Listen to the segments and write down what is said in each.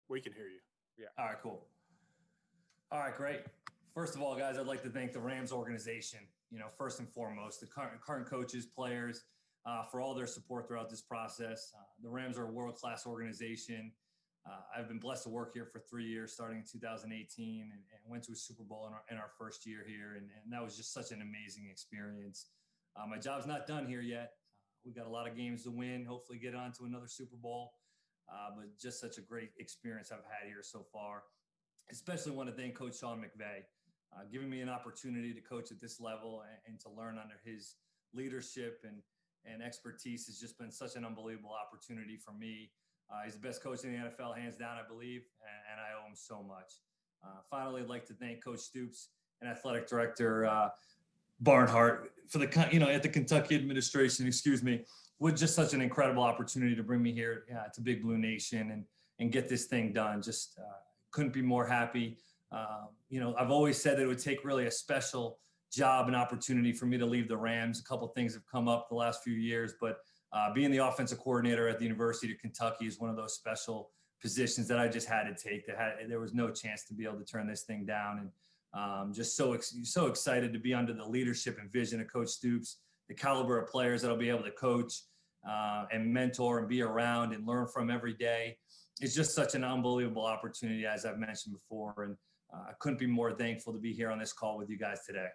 We can hear you. Yeah. All right, cool. All right, great. First of all, guys, I'd like to thank the Rams organization, first and foremost, the current coaches, players, for all their support throughout this process. The Rams are a world-class organization. I've been blessed to work here for 3 years, starting in 2018, and went to a Super Bowl in our first year here, and that was just such an amazing experience. My job's not done here yet. We've got a lot of games to win, hopefully get on to another Super Bowl, but just such a great experience I've had here so far. Especially want to thank Coach Sean McVay, giving me an opportunity to coach at this level and to learn under his leadership and expertise has just been such an unbelievable opportunity for me. He's the best coach in the NFL, hands down, I believe, and I owe him so much. Finally, I'd like to thank Coach Stoops and Athletic Director Barnhart for at the Kentucky administration, with just such an incredible opportunity to bring me here to Big Blue Nation and get this thing done. Just couldn't be more happy. I've always said that it would take really a special job and opportunity for me to leave the Rams. A couple of things have come up the last few years, but being the offensive coordinator at the University of Kentucky is one of those special positions that I just had to take. There was no chance to be able to turn this thing down, and just so excited to be under the leadership and vision of Coach Stoops, the caliber of players that I'll be able to coach and mentor and be around and learn from every day. It's just such an unbelievable opportunity, as I've mentioned before, and I couldn't be more thankful to be here on this call with you guys today.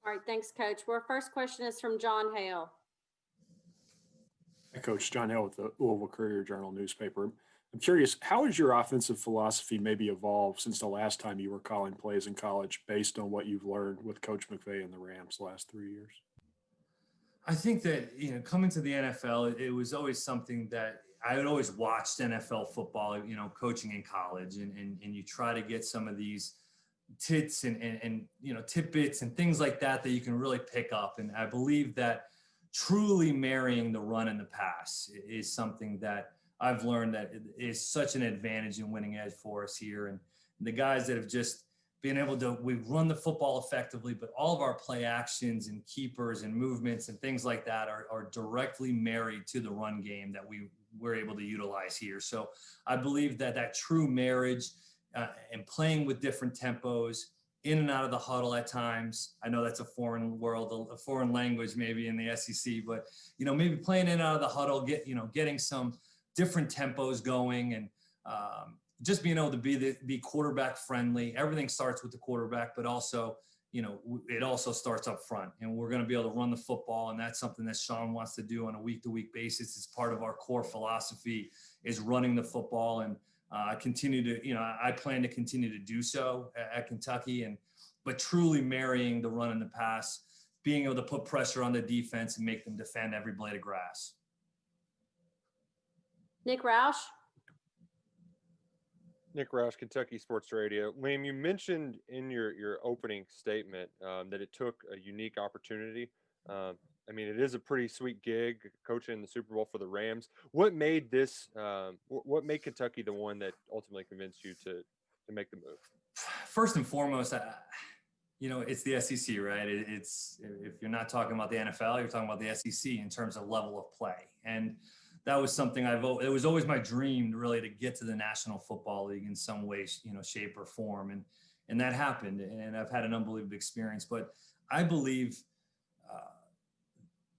All right, thanks, Coach. Our first question is from John Hale. Hi, Coach. John Hale with the Louisville Courier-Journal newspaper. I'm curious, how has your offensive philosophy maybe evolved since the last time you were calling plays in college based on what you've learned with Coach McVay and the Rams the last 3 years? I think that, coming to the NFL, it was always something that I had always watched NFL football, coaching in college, and you try to get some of these tidbits and things like that you can really pick up. And I believe that truly marrying the run and the pass is something that I've learned that is such an advantage and winning edge for us here. And the guys that have just been able to, we run the football effectively, but all of our play actions and keepers and movements and things like that are directly married to the run game that we're able to utilize here. So I believe that true marriage and playing with different tempos, in and out of the huddle at times. I know that's a foreign world, a foreign language maybe in the SEC, but maybe playing in and out of the huddle, getting some different tempos going, and just being able to be quarterback friendly. Everything starts with the quarterback, but also, it also starts up front, and we're going to be able to run the football. And that's something that Sean wants to do on a week-to-week basis. It's part of our core philosophy is running the football. And I plan to continue to do so at Kentucky, but truly marrying the run and the pass, being able to put pressure on the defense and make them defend every blade of grass. Nick Roush. Nick Roush, Kentucky Sports Radio. Liam, you mentioned in your opening statement that it took a unique opportunity. It is a pretty sweet gig, coaching in the Super Bowl for the Rams. What made Kentucky the one that ultimately convinced you to make the move? First and foremost, it's the SEC, right? It's if you're not talking about the NFL, you're talking about the SEC in terms of level of play. And that was something it was always my dream really to get to the National Football League in some way, shape or form. And that happened, and I've had an unbelievable experience. But I believe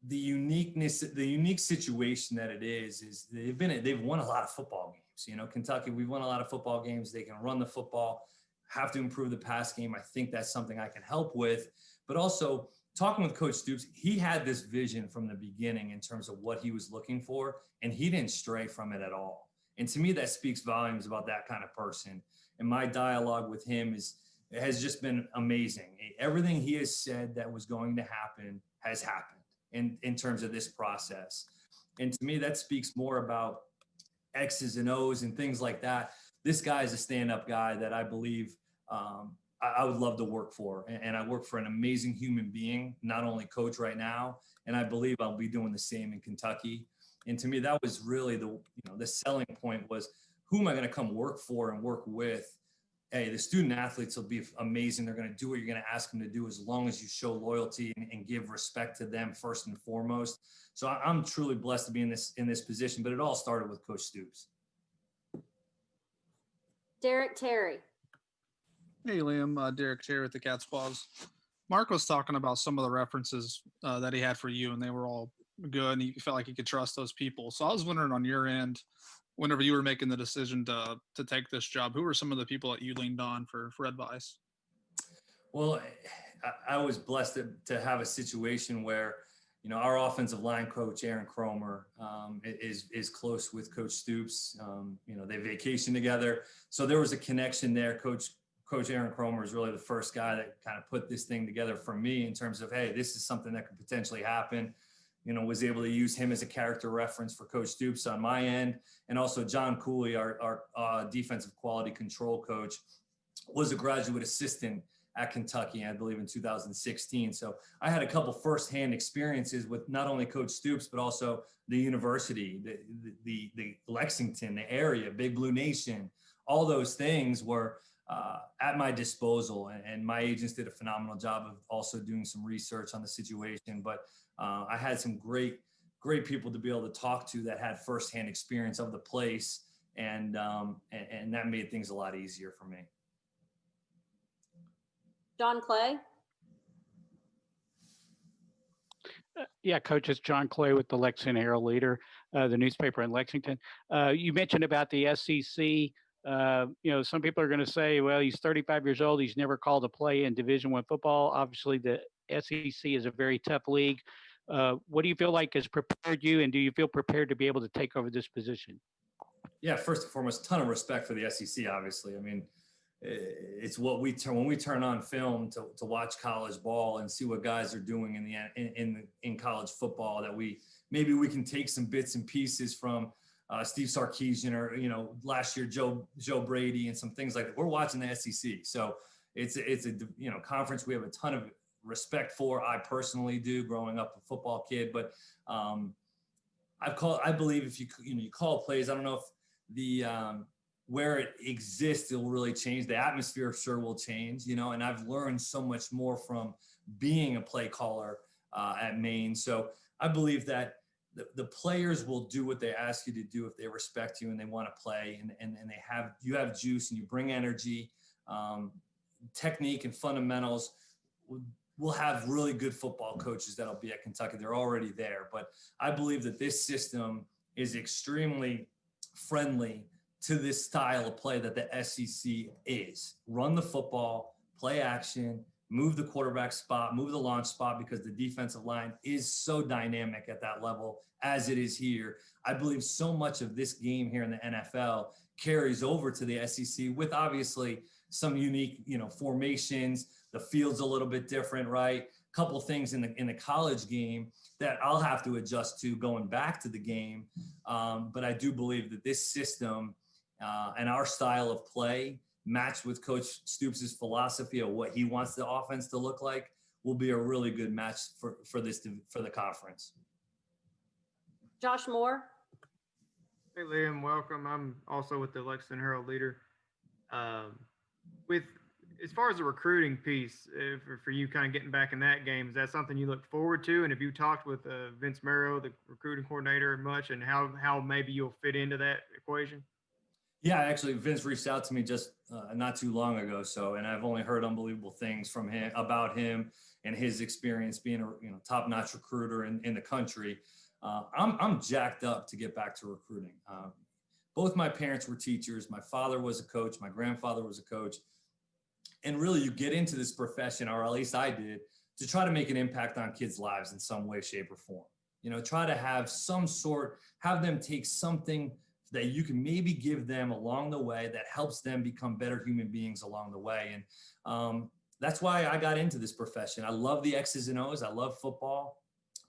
the unique situation that it is they've won a lot of football games. Kentucky, we've won a lot of football games. They can run the football, have to improve the pass game. I think that's something I can help with. But also talking with Coach Stoops, he had this vision from the beginning in terms of what he was looking for, and he didn't stray from it at all. And to me, that speaks volumes about that kind of person. And my dialogue with him has just been amazing. Everything he has said that was going to happen has happened in terms of this process. And to me, that speaks more about X's and O's and things like that. This guy is a stand-up guy that I believe I would love to work for. And I work for an amazing human being, not only coach right now, and I believe I'll be doing the same in Kentucky. And to me, that was really the selling point was, who am I going to come work for and work with? Hey, the student athletes will be amazing. They're going to do what you're going to ask them to do as long as you show loyalty and give respect to them first and foremost. So I'm truly blessed to be in this position, but it all started with Coach Stoops. Derek Terry. Hey, Liam, Derek Chair with the Cat's Paws. Mark was talking about some of the references that he had for you, and they were all good, and he felt like he could trust those people. So I was wondering on your end, whenever you were making the decision to take this job, who were some of the people that you leaned on for advice? Well, I was blessed to have a situation where, our offensive line coach, Aaron Cromer, is close with Coach Stoops. They vacation together. So there was a connection there. Coach Aaron Cromer is really the first guy that kind of put this thing together for me in terms of, hey, this is something that could potentially happen. Was able to use him as a character reference for Coach Stoops on my end. And also John Cooley, our defensive quality control coach, was a graduate assistant at Kentucky, I believe in 2016. So I had a couple firsthand experiences with not only Coach Stoops, but also the university, the Lexington, the area, Big Blue Nation. All those things were at my disposal, and my agents did a phenomenal job of also doing some research on the situation. But I had some great people to be able to talk to that had firsthand experience of the place, and that made things a lot easier for me. John Clay. Yeah, Coach, it's John Clay with the Lexington Herald Leader, the newspaper in Lexington. You mentioned about the SEC. Some people are going to say, well, he's 35 years old. He's never called a play in Division I football. Obviously, the SEC is a very tough league. What do you feel like has prepared you, and do you feel prepared to be able to take over this position? Yeah, first and foremost, ton of respect for the SEC, obviously. I mean, it's what when we turn on film to watch college ball and see what guys are doing in college football, that we can take some bits and pieces from Steve Sarkisian or last year Joe Brady and some things like that. We're watching the SEC, so it's a conference we have a ton of respect for. I personally do, growing up a football kid, but I believe if you call plays, I don't know if the where it exists, it will really change. The atmosphere sure will change, and I've learned so much more from being a play caller at Maine. So I believe that the players will do what they ask you to do if they respect you and they want to play, and you have juice and you bring energy, technique and fundamentals. We'll have really good football coaches that'll be at Kentucky. They're already there, but I believe that this system is extremely friendly to this style of play that the SEC is. Run the football, play action, move the quarterback spot, move the launch spot, because the defensive line is so dynamic at that level as it is here. I believe so much of this game here in the NFL carries over to the SEC with obviously some unique, formations. The field's a little bit different, right? A couple things in the college game that I'll have to adjust to going back to the game. But I do believe that this system and our style of play, matched with Coach Stoops' philosophy of what he wants the offense to look like, will be a really good match for the conference. Josh Moore. Hey, Liam, welcome. I'm also with the Lexington Herald Leader. With as far as the recruiting piece, for you kind of getting back in that game, is that something you look forward to? And have you talked with Vince Marrow, the recruiting coordinator, much, and how maybe you'll fit into that equation? Yeah, actually, Vince reached out to me just not too long ago. And I've only heard unbelievable things from him about him and his experience being a top-notch recruiter in the country. I'm jacked up to get back to recruiting. Both my parents were teachers. My father was a coach. My grandfather was a coach. And really, you get into this profession, or at least I did, to try to make an impact on kids' lives in some way, shape, or form. Try to have them take something that you can maybe give them along the way that helps them become better human beings along the way. And that's why I got into this profession. I love the X's and O's. I love football,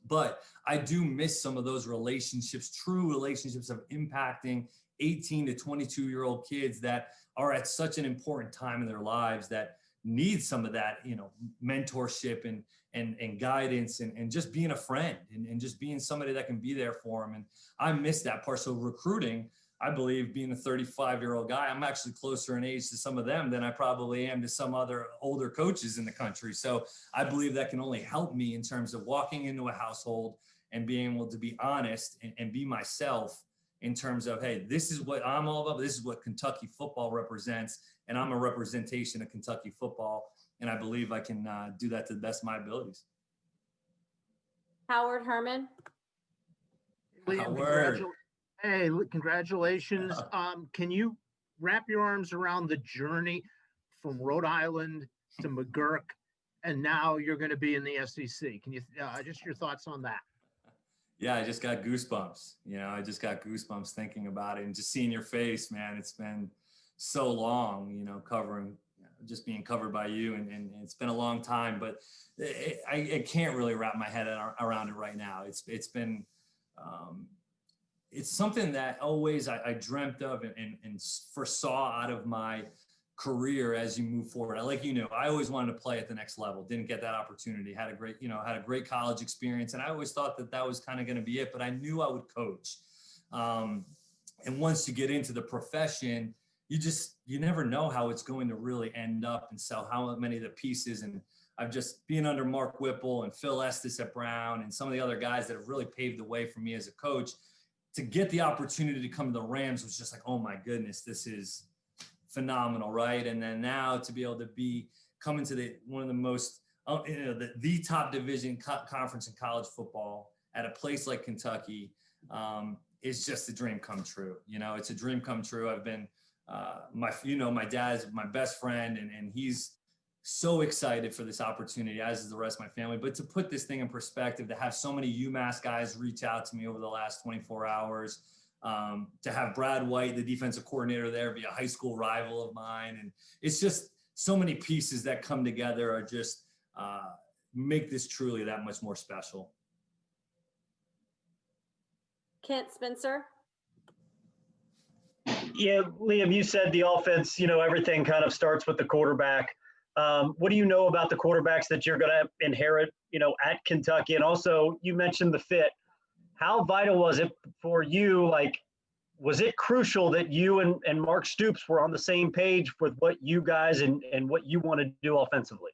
but I do miss some of those relationships, true relationships of impacting 18 to 22-year-old kids that are at such an important time in their lives that need some of that, mentorship and guidance and just being a friend and just being somebody that can be there for them. And I miss that part. So recruiting, I believe, being a 35-year-old guy, I'm actually closer in age to some of them than I probably am to some other older coaches in the country. So I believe that can only help me in terms of walking into a household and being able to be honest and be myself in terms of, hey, this is what I'm all about. This is what Kentucky football represents. And I'm a representation of Kentucky football. And I believe I can do that to the best of my abilities. Howard Herman. Liam, Howard. hey, congratulations. Can you wrap your arms around the journey from Rhode Island to McGurk, and now you're going to be in the SEC? Can you just your thoughts on that? Yeah, I just got goosebumps. I just got goosebumps thinking about it and just seeing your face, man. It's been so long, covering, just being covered by you, and it's been a long time, but I can't really wrap my head around it right now. It's been, it's something that always I dreamt of and foresaw out of my career as you move forward. I always wanted to play at the next level. Didn't get that opportunity. Had a great college experience, and I always thought that was kind of going to be it. But I knew I would coach. And once you get into the profession, you never know how it's going to really end up, and so how many of the pieces. And I've just been under Mark Whipple and Phil Estes at Brown and some of the other guys that have really paved the way for me as a coach. To get the opportunity to come to the Rams was just like, oh my goodness, this is phenomenal, right? And then now to be able to come into one of the most, the top division conference in college football at a place like Kentucky is just a dream come true. It's a dream come true. I've been, my dad's my best friend, and he's so excited for this opportunity, as is the rest of my family. But to put this thing in perspective, to have so many UMass guys reach out to me over the last 24 hours, to have Brad White, the defensive coordinator there, be a high school rival of mine. And it's just so many pieces that come together are just make this truly that much more special. Kent Spencer. Yeah, Liam, you said the offense, everything kind of starts with the quarterback. What do you know about the quarterbacks that you're going to inherit, at Kentucky? And also, you mentioned the fit. How vital was it for you? Was it crucial that you and Mark Stoops were on the same page with what you guys and what you want to do offensively?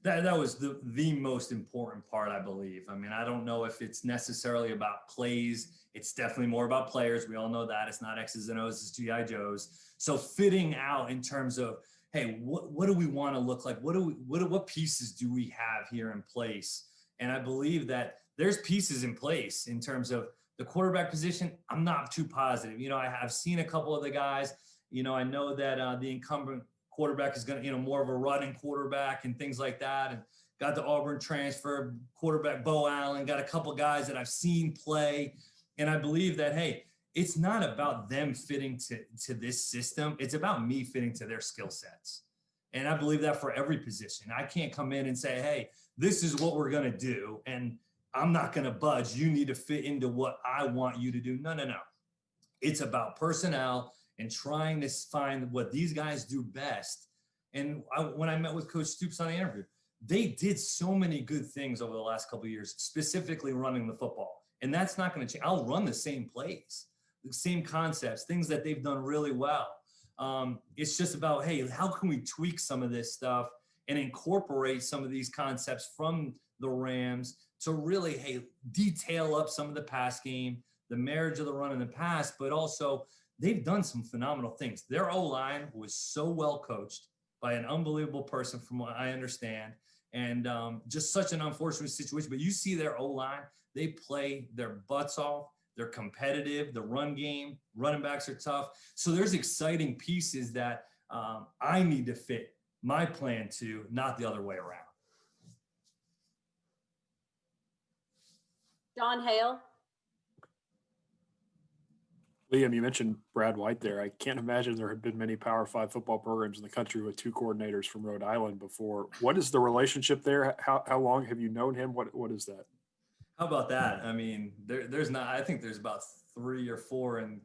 That was the most important part, I believe. I mean, I don't know if it's necessarily about plays. It's definitely more about players. We all know that. It's not X's and O's, it's G.I. Joes. So fitting out in terms of, hey, what do we want to look like? What pieces do we have here in place? And I believe that there's pieces in place in terms of the quarterback position. I'm not too positive. I've seen a couple of the guys. I know that the incumbent quarterback is going to, more of a running quarterback and things like that. And got the Auburn transfer quarterback, Bo Allen, got a couple guys that I've seen play. And I believe that, hey, it's not about them fitting to this system. It's about me fitting to their skill sets. And I believe that for every position. I can't come in and say, hey, this is what we're going to do, and I'm not going to budge. You need to fit into what I want you to do. No. It's about personnel and trying to find what these guys do best. And when I met with Coach Stoops on the interview, they did so many good things over the last couple of years, specifically running the football. And that's not going to change. I'll run the same plays, the same concepts, things that they've done really well. It's just about, hey, how can we tweak some of this stuff and incorporate some of these concepts from the Rams to really, hey, detail up some of the pass game, the marriage of the run and the pass, but also they've done some phenomenal things. Their O-line was so well coached by an unbelievable person from what I understand, and just such an unfortunate situation. But you see their O-line, they play their butts off. They're competitive. The run game, running backs are tough. So there's exciting pieces that I need to fit my plan to, not the other way around. John Hale. Liam, you mentioned Brad White there. I can't imagine there have been many Power 5 football programs in the country with two coordinators from Rhode Island before. What is the relationship there? How long have you known him? What is that? How about that? I mean, there's not. I think there's about 3 or 4 in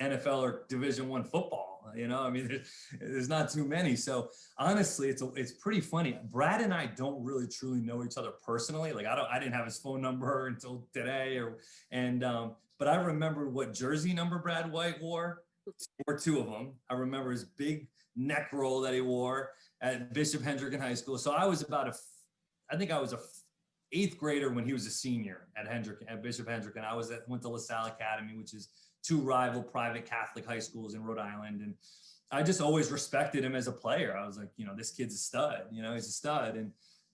NFL or Division I football. I mean, there's not too many. So honestly, it's pretty funny. Brad and I don't really truly know each other personally. I didn't have his phone number until today, but I remember what jersey number Brad White wore, or 2 of them. I remember his big neck roll that he wore at Bishop Hendricken High School. So I was I think I was a 8th grader when he was a senior at Bishop Hendricken. I went to LaSalle Academy, which is two rival private Catholic high schools in Rhode Island. And I just always respected him as a player. I was like, this kid's a stud, he's a stud. And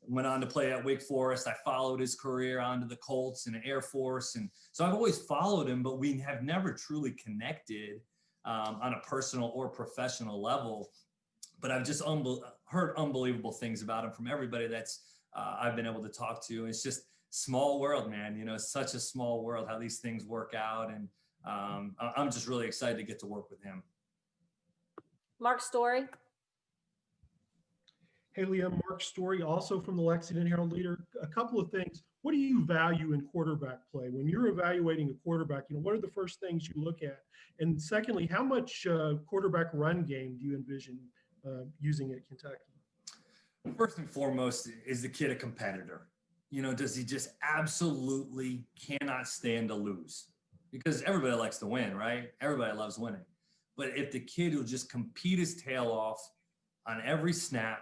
went on to play at Wake Forest. I followed his career onto the Colts and Air Force. And so I've always followed him, but we have never truly connected on a personal or professional level. But I've just heard unbelievable things about him from everybody that's I've been able to talk to. It's just small world, man. It's such a small world how these things work out. And I'm just really excited to get to work with him. Mark Story. Hey, Liam, Mark Story, also from the Lexington Herald Leader. A couple of things. What do you value in quarterback play? When you're evaluating a quarterback, what are the first things you look at? And secondly, how much quarterback run game do you envision using at Kentucky? First and foremost, is the kid a competitor? Does he just absolutely cannot stand to lose? Because everybody likes to win, right? Everybody loves winning. But if the kid will just compete his tail off on every snap,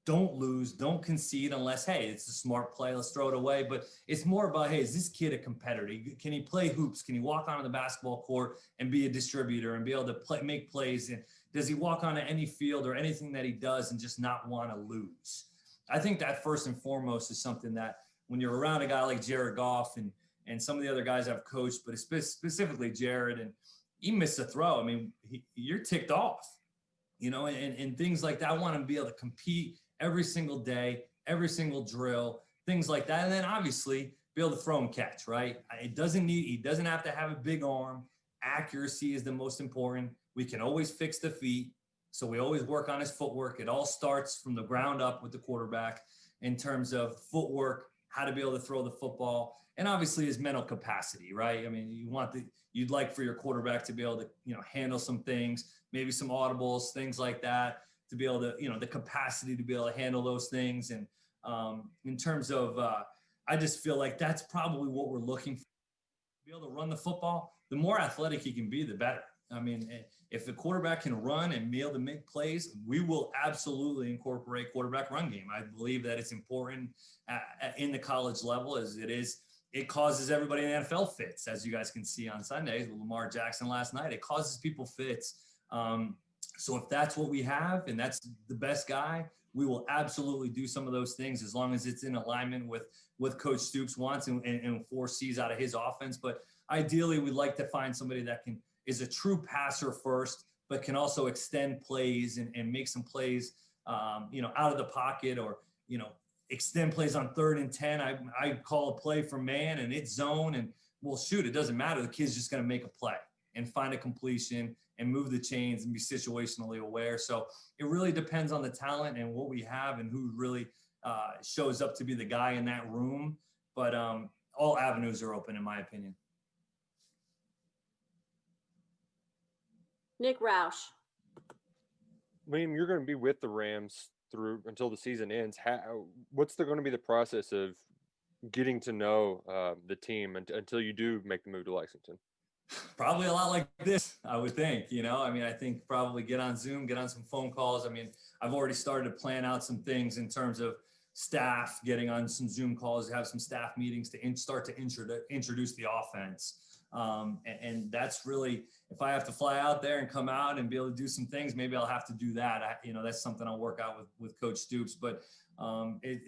don't lose, don't concede unless, hey, it's a smart play, let's throw it away. But it's more about, hey, is this kid a competitor? Can he play hoops? Can he walk onto the basketball court and be a distributor and be able to make plays? And does he walk onto any field or anything that he does and just not want to lose? I think that first and foremost is something that when you're around a guy like Jared Goff and some of the other guys I've coached, but specifically Jared, and he missed a throw. I mean, you're ticked off, and things like that. I want him to be able to compete every single day, every single drill, things like that. And then obviously be able to throw and catch, right? He doesn't have to have a big arm. Accuracy is the most important. We can always fix the feet. So we always work on his footwork. It all starts from the ground up with the quarterback in terms of footwork, how to be able to throw the football, and obviously his mental capacity, right? I mean, you'd like for your quarterback to be able to, handle some things, maybe some audibles, things like that, to be able to, the capacity to be able to handle those things. And in terms of, I just feel like that's probably what we're looking for. To be able to run the football, the more athletic he can be, the better. I mean, if the quarterback can run and be able to make plays, we will absolutely incorporate quarterback run game. I believe that it's important in the college level as it is. It causes everybody in the NFL fits, as you guys can see on Sundays with Lamar Jackson last night. It causes people fits. So if that's what we have and that's the best guy, we will absolutely do some of those things as long as it's in alignment with Coach Stoops wants and foresees out of his offense. But ideally, we'd like to find somebody that is a true passer first, but can also extend plays and make some plays, out of the pocket or, extend plays on 3rd and 10. I call a play from man and it's zone and well, shoot, it doesn't matter. The kid's just going to make a play and find a completion and move the chains and be situationally aware. So it really depends on the talent and what we have and who really shows up to be the guy in that room. But all avenues are open, in my opinion. Nick Roush. Liam, you're going to be with the Rams through until the season ends. What's going to be the process of getting to know the team until you do make the move to Lexington? Probably a lot like this, I would think. I think probably get on Zoom, get on some phone calls. I've already started to plan out some things in terms of staff, getting on some Zoom calls, have some staff meetings to start to introduce the offense. And that's really, if I have to fly out there and come out and be able to do some things, maybe I'll have to do that. That's something I'll work out with Coach Stoops. But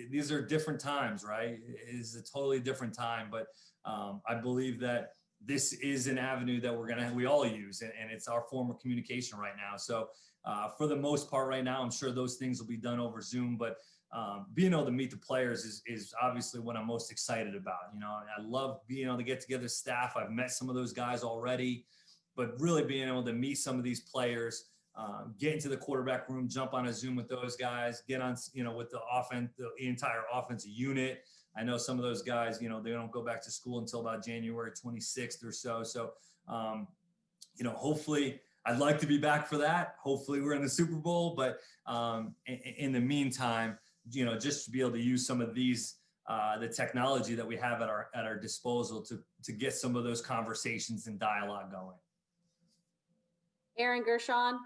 these are different times, right? It is a totally different time. But I believe that this is an avenue that we all use, and it's our form of communication right now. So for the most part right now, I'm sure those things will be done over Zoom, but being able to meet the players is obviously what I'm most excited about. I love being able to get together staff. I've met some of those guys already, but really being able to meet some of these players, get into the quarterback room, jump on a Zoom with those guys, get on, with the entire offensive unit. I know some of those guys, they don't go back to school until about January 26th or so. So, hopefully I'd like to be back for that. Hopefully we're in the Super Bowl, but in the meantime, just to be able to use some of these, the technology that we have at our disposal to get some of those conversations and dialogue going. Aaron Gershon.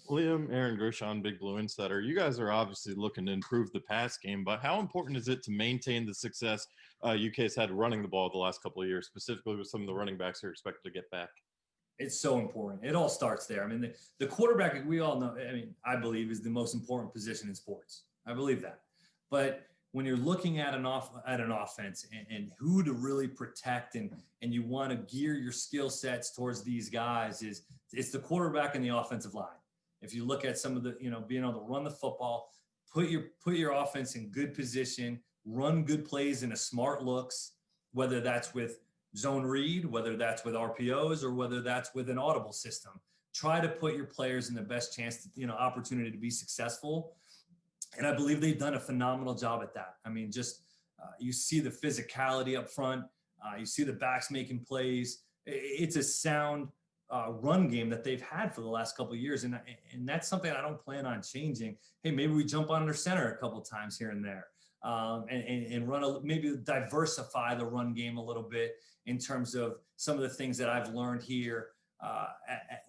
Liam, Aaron Gershon, Big Blue Insider, you guys are obviously looking to improve the pass game, but how important is it to maintain the success UK's had running the ball the last couple of years, specifically with some of the running backs who are expected to get back? It's so important. It all starts there. I mean, the quarterback, we all know, I mean, I believe is the most important position in sports. I believe that. But when you're looking at an offense and who to really protect and you want to gear your skill sets towards these guys, it's the quarterback and the offensive line. If you look at some of the, being able to run the football, put your offense in good position, run good plays into smart looks, whether that's with zone read, whether that's with RPOs, or whether that's with an audible system. Try to put your players in the best chance, opportunity to be successful. And I believe they've done a phenomenal job at that. I mean, just you see the physicality up front. You see the backs making plays. It's a sound run game that they've had for the last couple of years. And that's something I don't plan on changing. Hey, maybe we jump under center a couple of times here and there. And run maybe diversify the run game a little bit in terms of some of the things that I've learned here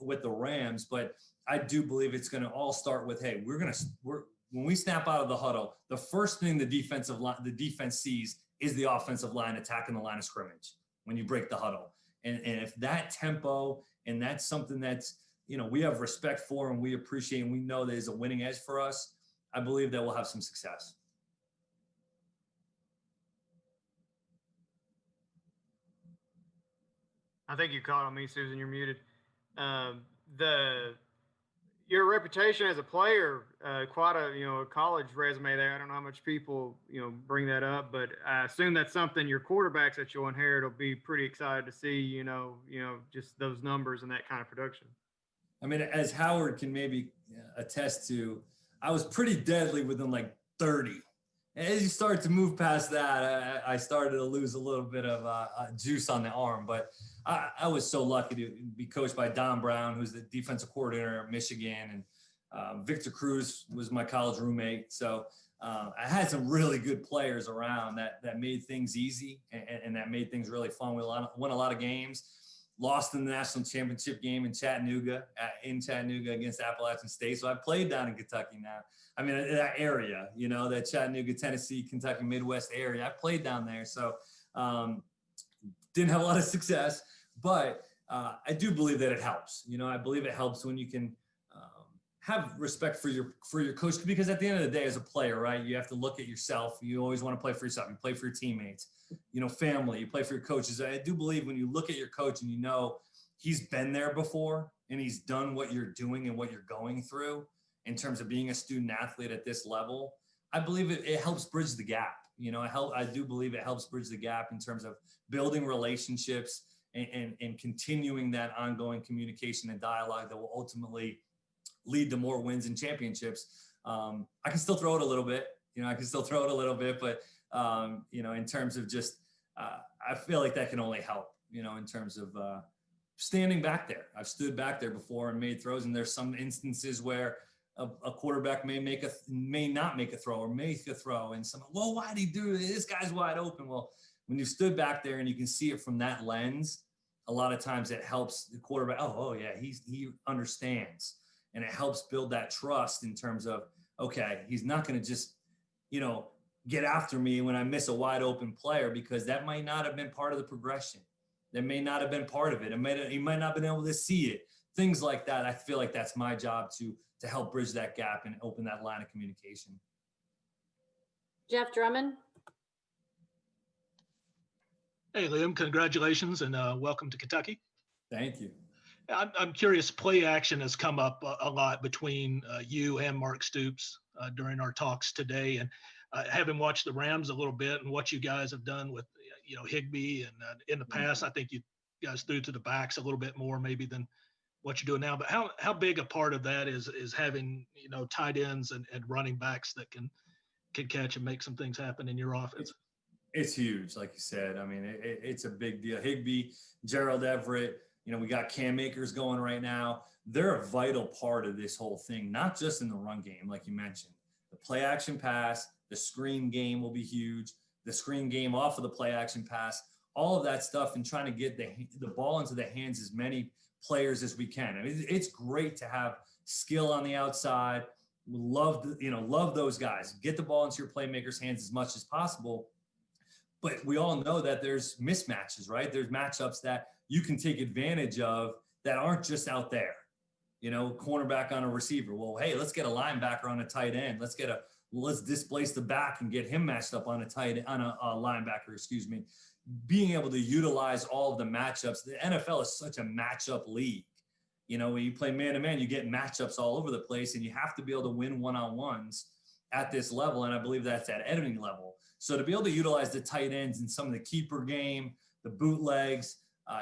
with the Rams. But I do believe it's going to all start with, hey, when we snap out of the huddle, the first thing the defense sees is the offensive line attacking the line of scrimmage when you break the huddle. And if that tempo and that's something that's, we have respect for and we appreciate and we know that is a winning edge for us, I believe that we'll have some success. I think you caught on me, Susan. You're muted. Your reputation as a player, quite a college resume there. I don't know how much people bring that up, but I assume that's something your quarterbacks that you'll inherit will be pretty excited to see. Just those numbers and that kind of production. I mean, as Howard can maybe attest to, I was pretty deadly within like 30. As you start to move past that, I started to lose a little bit of juice on the arm. But I was so lucky to be coached by Don Brown, who's the defensive coordinator at Michigan. And Victor Cruz was my college roommate. So I had some really good players around that made things easy and that made things really fun. We won a lot of games, lost in the national championship game in Chattanooga against Appalachian State. So I played down in Kentucky now. I mean, that area, that Chattanooga, Tennessee, Kentucky, Midwest area, I played down there. So didn't have a lot of success, but I do believe that it helps. I believe it helps when you can have respect for your coach, because at the end of the day, as a player, right, you have to look at yourself. You always want to play for yourself. You play for your teammates, family, you play for your coaches. I do believe when you look at your coach and he's been there before and he's done what you're doing and what you're going through in terms of being a student athlete at this level, I believe it helps bridge the gap. I do believe it helps bridge the gap in terms of building relationships and continuing that ongoing communication and dialogue that will ultimately lead to more wins and championships. I can still throw it a little bit, but in terms of just, I feel like that can only help, in terms of standing back there. I've stood back there before and made throws, and there's some instances where a quarterback may not make a throw or make a throw, and someone, well, why'd he do this? This guy's wide open. Well, when you stood back there and you can see it from that lens, a lot of times it helps the quarterback. Oh yeah, he understands, and it helps build that trust in terms of, okay, he's not going to just, get after me when I miss a wide open player, because that might not have been part of the progression. That may not have been part of it. He might not have been able to see it. Things like that. I feel like that's my job to help bridge that gap and open that line of communication. Jeff Drummond. Hey, Liam, congratulations and welcome to Kentucky. Thank you. I'm curious, play action has come up a lot between you and Mark Stoops during our talks today. And having watched the Rams a little bit and what you guys have done with, Higbee, and in the past, I think you guys threw to the backs a little bit more maybe than what you're doing now. But how big a part of that is having, tight ends and running backs that can catch and make some things happen in your offense? It's huge, like you said. I mean, it's a big deal. Higbee, Gerald Everett, we got Cam Akers going right now. They're a vital part of this whole thing, not just in the run game, like you mentioned. The play action pass, the screen game will be huge. The screen game off of the play action pass, all of that stuff, and trying to get the ball into the hands as many players as we can. I mean, it's great to have skill on the outside. Love those guys. Get the ball into your playmakers' hands as much as possible. But we all know that there's mismatches, right? There's matchups that you can take advantage of that aren't just out there. Cornerback on a receiver. Well, hey, let's get a linebacker on a tight end. Let's displace the back and get him matched up on a linebacker, excuse me. Being able to utilize all of the matchups. The NFL is such a matchup league. When you play man-to-man, you get matchups all over the place, and you have to be able to win one-on-ones at this level, and I believe that's at any level. So to be able to utilize the tight ends in some of the keeper game, the bootlegs,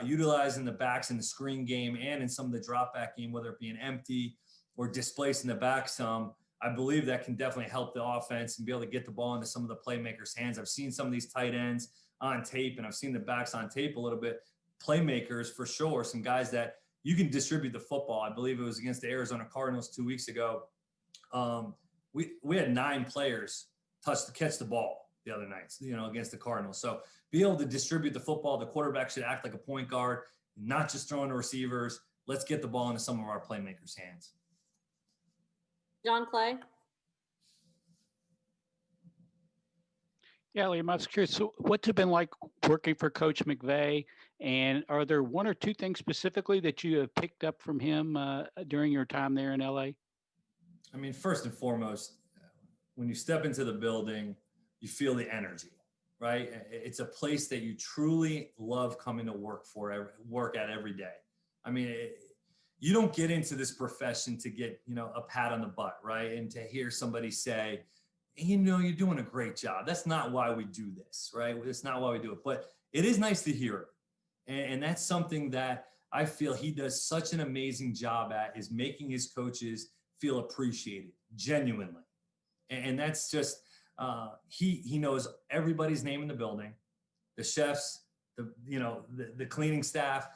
utilizing the backs in the screen game and in some of the drop back game, whether it be an empty or displacing the back some, I believe that can definitely help the offense and be able to get the ball into some of the playmakers' hands. I've seen some of these tight ends on tape, and I've seen the backs on tape a little bit. Playmakers for sure, some guys that you can distribute the football. I believe it was against the Arizona Cardinals 2 weeks ago. We had 9 players catch the ball the other nights, against the Cardinals. So be able to distribute the football. The quarterback should act like a point guard, not just throwing to receivers. Let's get the ball into some of our playmakers' hands. John Clay. Yeah, Liam, I was curious. So what's it been like working for Coach McVay? And are there one or two things specifically that you have picked up from him during your time there in LA? I mean, first and foremost, when you step into the building, you feel the energy, right? It's a place that you truly love coming to work at every day. I mean, you don't get into this profession to get, a pat on the butt, right? And to hear somebody say, you're doing a great job. That's not why we do this, right? It's not why we do it, but it is nice to hear it. And that's something that I feel he does such an amazing job at, is making his coaches feel appreciated genuinely. And that's just, he knows everybody's name in the building, the chefs, the cleaning staff,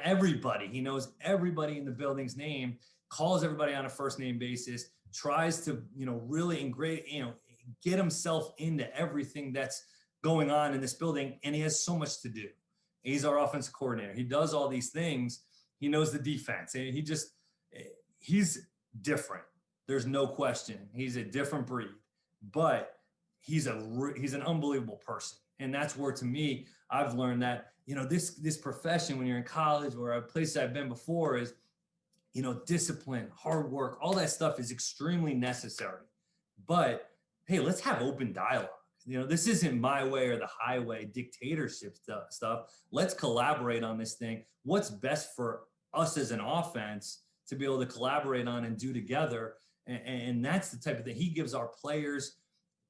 everybody. He knows everybody in the building's name, calls everybody on a first name basis, tries to, really get himself into everything that's going on in this building. And he has so much to do. He's our offensive coordinator. He does all these things. He knows the defense, and he's different. There's no question. He's a different breed, but he's an unbelievable person. And that's where, to me, I've learned that, this profession, when you're in college or a place I've been before, is, discipline, hard work, all that stuff is extremely necessary. But hey, let's have open dialogue. This isn't my way or the highway dictatorship stuff. Let's collaborate on this thing. What's best for us as an offense to be able to collaborate on and do together. And that's the type of thing. He gives our players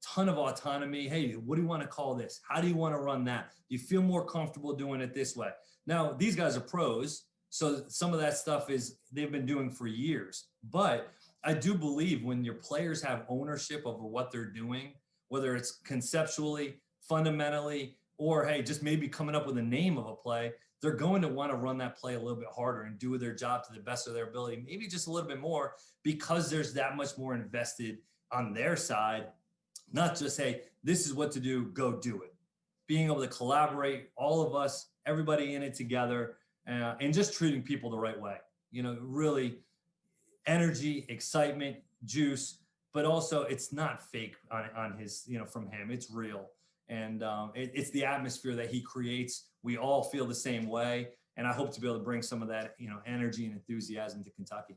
a ton of autonomy. Hey, what do you want to call this? How do you want to run that? Do you feel more comfortable doing it this way? Now, these guys are pros, so some of that stuff they've been doing for years. But I do believe when your players have ownership over what they're doing, whether it's conceptually, fundamentally, or hey, just maybe coming up with a name of a play, they're going to want to run that play a little bit harder and do their job to the best of their ability, maybe just a little bit more, because there's that much more invested on their side. Not just, hey, this is what to do, go do it. Being able to collaborate, all of us, everybody in it together, and just treating people the right way. Really energy, excitement, juice, but also it's not fake on his, from him. It's real. And it's the atmosphere that he creates. We all feel the same way. And I hope to be able to bring some of that, energy and enthusiasm to Kentucky.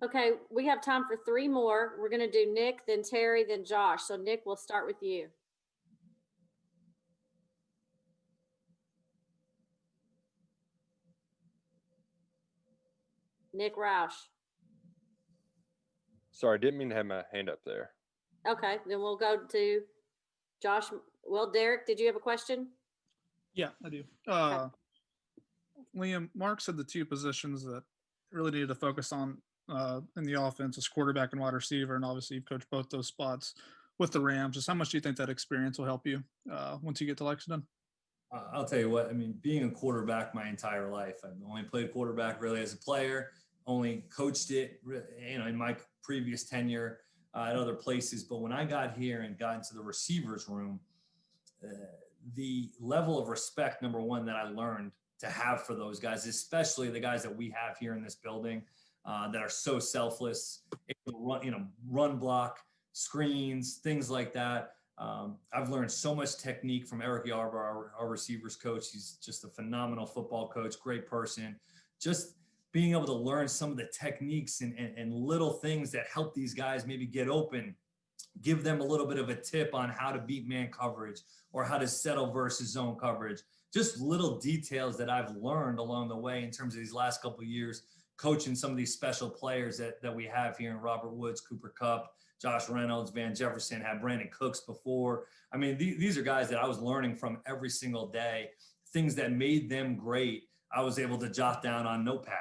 Okay, we have time for 3 more. We're going to do Nick, then Terry, then Josh. So Nick, we'll start with you. Nick Roush. Sorry, didn't mean to have my hand up there. Okay, then we'll go to Josh. Well, Derek, did you have a question? Yeah, I do. Okay. Liam, Mark said the two positions that really needed to focus on in the offense is quarterback and wide receiver, and obviously you've coached both those spots with the Rams. Just how much do you think that experience will help you once you get to Lexington? I'll tell you what, I mean, being a quarterback my entire life, I've only played quarterback really as a player, only coached it, in my previous tenure at other places. But when I got here and got into the receivers room, the level of respect, number one, that I learned to have for those guys, especially the guys that we have here in this building that are so selfless, able to run, run block, screens, things like that. I've learned so much technique from Eric Yarber, our receivers coach. He's just a phenomenal football coach, great person. Just being able to learn some of the techniques and little things that help these guys maybe get open, give them a little bit of a tip on how to beat man coverage or how to settle versus zone coverage. Just little details that I've learned along the way in terms of these last couple of years, coaching some of these special players that we have here in Robert Woods, Cooper Kupp, Josh Reynolds, Van Jefferson, had Brandon Cooks before. I mean, these are guys that I was learning from every single day, things that made them great. I was able to jot down on Notepad.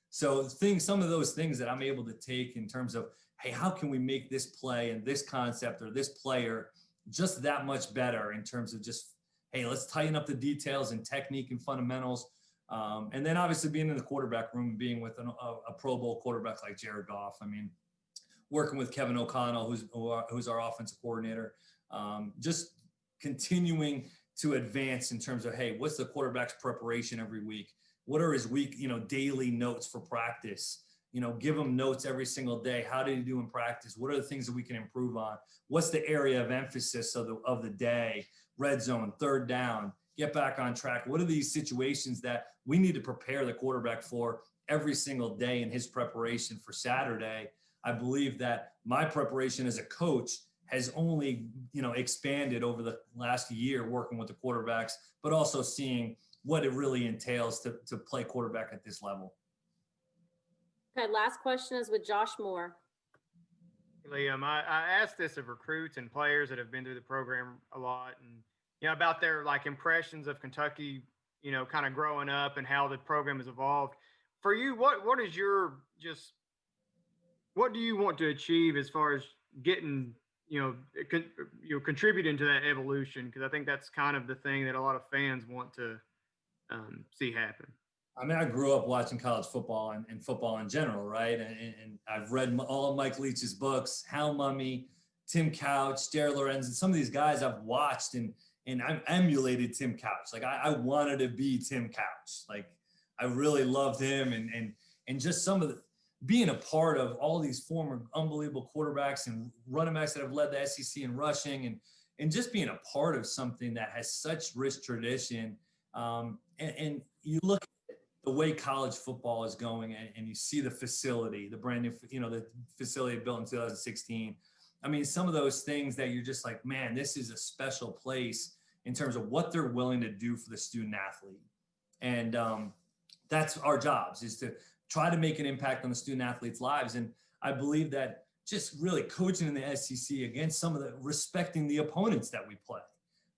So some of those things that I'm able to take in terms of, hey, how can we make this play and this concept or this player just that much better in terms of just, hey, let's tighten up the details and technique and fundamentals. And then obviously being in the quarterback room, being with a Pro Bowl quarterback like Jared Goff. I mean, working with Kevin O'Connell, who's our offensive coordinator, just continuing to advance in terms of, hey, what's the quarterback's preparation every week? What are his daily notes for practice? Give him notes every single day. How did he do in practice? What are the things that we can improve on? What's the area of emphasis of the day? Red zone, third down, get back on track. What are these situations that we need to prepare the quarterback for every single day in his preparation for Saturday? I believe that my preparation as a coach has only, expanded over the last year working with the quarterbacks, but also seeing what it really entails to play quarterback at this level. Okay, last question is with Josh Moore. Liam, I asked this of recruits and players that have been through the program a lot, and about their impressions of Kentucky, kind of growing up and how the program has evolved. For you, what is what do you want to achieve as far as getting, contributing to that evolution? Because I think that's kind of the thing that a lot of fans want to see happen. I mean, I grew up watching college football and football in general, right? And I've read all of Mike Leach's books, Hal Mummy, Tim Couch, Jared Lorenz, and some of these guys I've watched and I've emulated Tim Couch. Like I wanted to be Tim Couch. Like I really loved him and just some of the being a part of all these former unbelievable quarterbacks and running backs that have led the SEC in rushing and just being a part of something that has such rich tradition. And you look at the way college football is going and you see the facility, the brand new, the facility built in 2016. I mean, some of those things that you're just like, man, this is a special place in terms of what they're willing to do for the student athlete. And that's our jobs, is to try to make an impact on the student athletes' lives. And I believe that just really coaching in the SEC against some of the respecting the opponents that we play.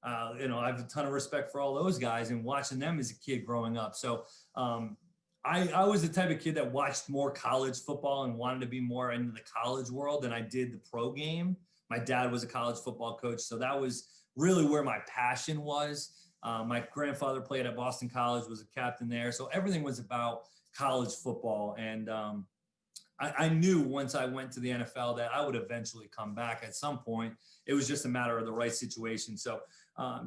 I have a ton of respect for all those guys and watching them as a kid growing up. So I was the type of kid that watched more college football and wanted to be more into the college world than I did the pro game. My dad was a college football coach, so that was really where my passion was. My grandfather played at Boston College, was a captain there. So everything was about college football. And I knew once I went to the NFL that I would eventually come back at some point. It was just a matter of the right situation. So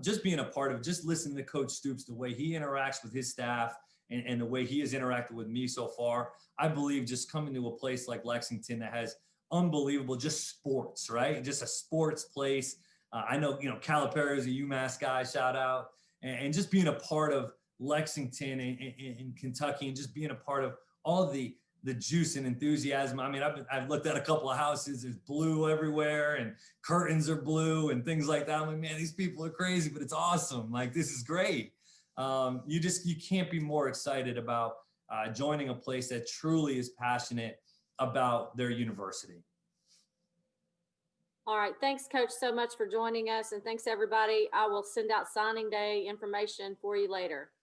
just being a part of, just listening to Coach Stoops, the way he interacts with his staff and the way he has interacted with me so far, I believe just coming to a place like Lexington that has unbelievable, just sports, right? Just a sports place. I know, Calipari is a UMass guy, shout out. And just being a part of Lexington in Kentucky and just being a part of all the juice and enthusiasm. I mean, I've looked at a couple of houses, there's blue everywhere and curtains are blue and things like that. I'm like, man, these people are crazy, but it's awesome. Like, this is great. You can't be more excited about joining a place that truly is passionate about their university. All right. Thanks, Coach, so much for joining us. And thanks, everybody. I will send out signing day information for you later.